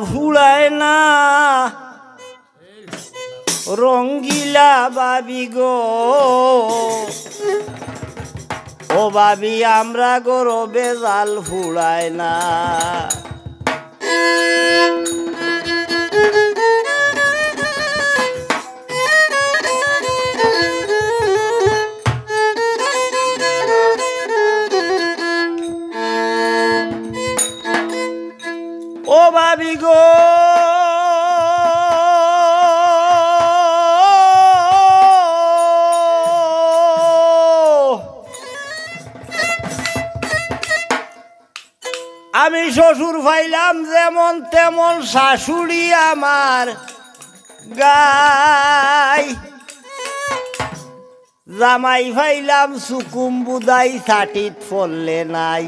ফুড়ায় না রঙ্গিলা বাবি গো ও বাবি আমরা গরো বেজাল ফুড়ায় না ও বাবি গো আমি শ্বশুর পাইলাম যেমন তেমন শাশুড়ি আমার গাই জামাই পাইলাম সুকুম বুদাই ছাটিত ফললে নাই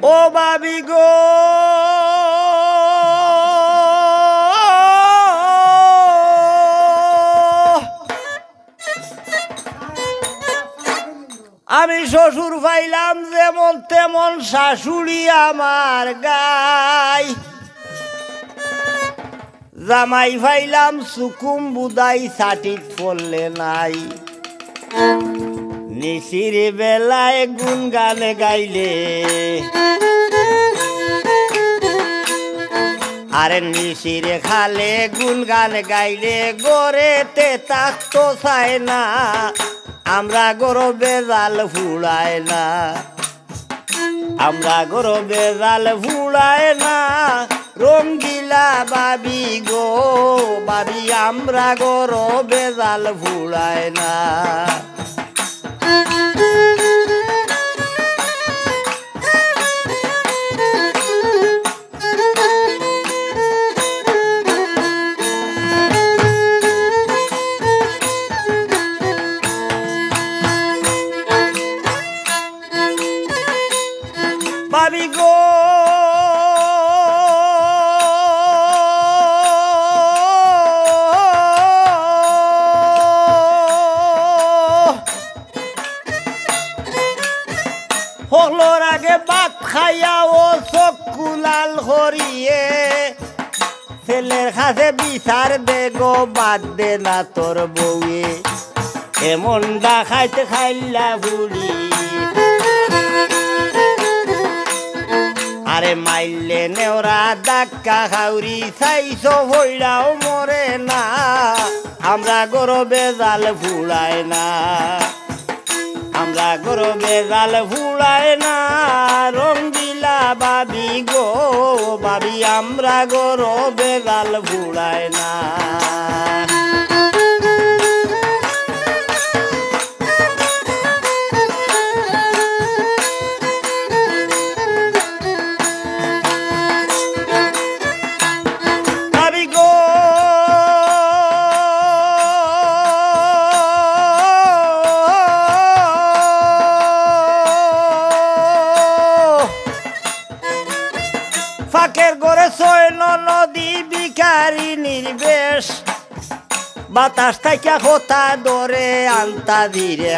ও বাবি গো আমি শ্বশুর পাইলাম যেমন তেমন শাশুড়ি আমার গাই জামাই পাইলাম সুকুম বুদাই ছাটিত পড়লে নাই নিশির বেলায় গুন গানে গাইলে আরে নিশির খালে গুন গান গাইলে গড়েতে তাকতো চায় না আমরা গরো বেজাল ফুড়ায় না আমরা গরো বেজাল ফুড়ায় না রঙ্গিলা বাবি গো বাবি আমরা গরো বেজাল ফুড়ায় না বাবি গো হলোর আগে ভাত খাইয়া ও চক্ষু লাল হরিয়ে ছেলের কাছে বিচার দে গো বাদ দে না তোর বউয়ে এমন ডা খাইতে খাইলা বুড়ি আরে মাইলে নেওরা ডাক্কা খাউরি চাইছো ভৈরাও মরে না আমরা গরো বেজাল ফুড়ায় না আমরা গরো বেজাল ফুড়ায় না রঙ্গিলা বাবি গো বাবি আমরা গরো বেজাল ফুড়ায় না ফাঁকের গড়ে সৈন্য নদী বিকারি নির্বেশ বাতাস থাকা কথা ধরে আনতা ধীরে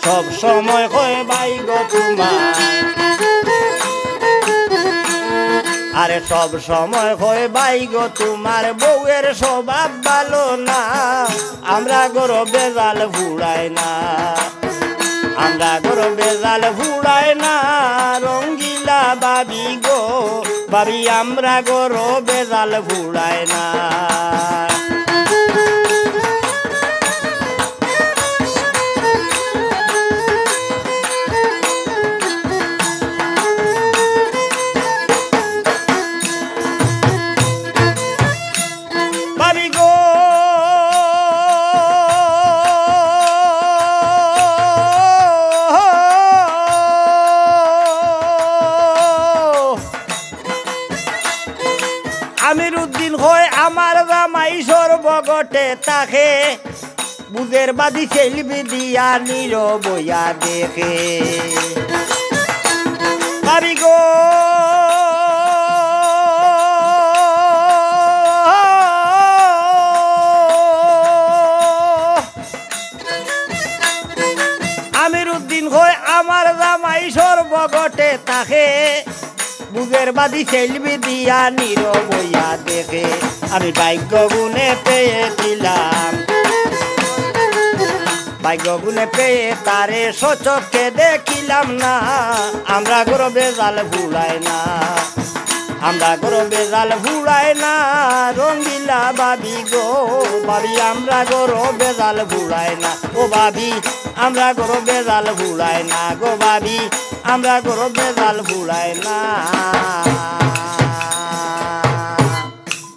সব সময় হয় ভাই গো তোমার আরে সব সময় হয় ভাই গো তোমার বউয়ের স্বভাব ভালো না আমরা গরো বেজাল ফুড়ায় না আমরা গরো বেজাল ফুড়ায় না রঙ্গিলা বাবি গো বাবি আমরা গরো বেজাল ফুড়ায় না বাবি গো আমির উদ্দিন হয় আমার জামাই সর্বগটে তাকে বুঝের বাদি সেলবি দিয়া নীরবইয়া দেখে বাবি গো আমির উদ্দিন হয় আমার জামাই ঘটে তাকে বুকের বাদি সেলবি দিয়া নীরব হইয়া দেখে আমি ভাগ্য গুণে পেয়েছিলাম ভাগ্য গুণে পেয়ে তারে সচক্ষে দেখিলাম না আমরা গরবে জাল ভুলাই না আমরা গরবে জাল ভুলাই না রঙ্গিলা ভাবি গো ভাবি আমরা গরবে জাল ভুলাই না ও ভাবি আমরা গরবে জাল ভুলাই না গো ভাবি আমরা গরবে জাল ভুলাই না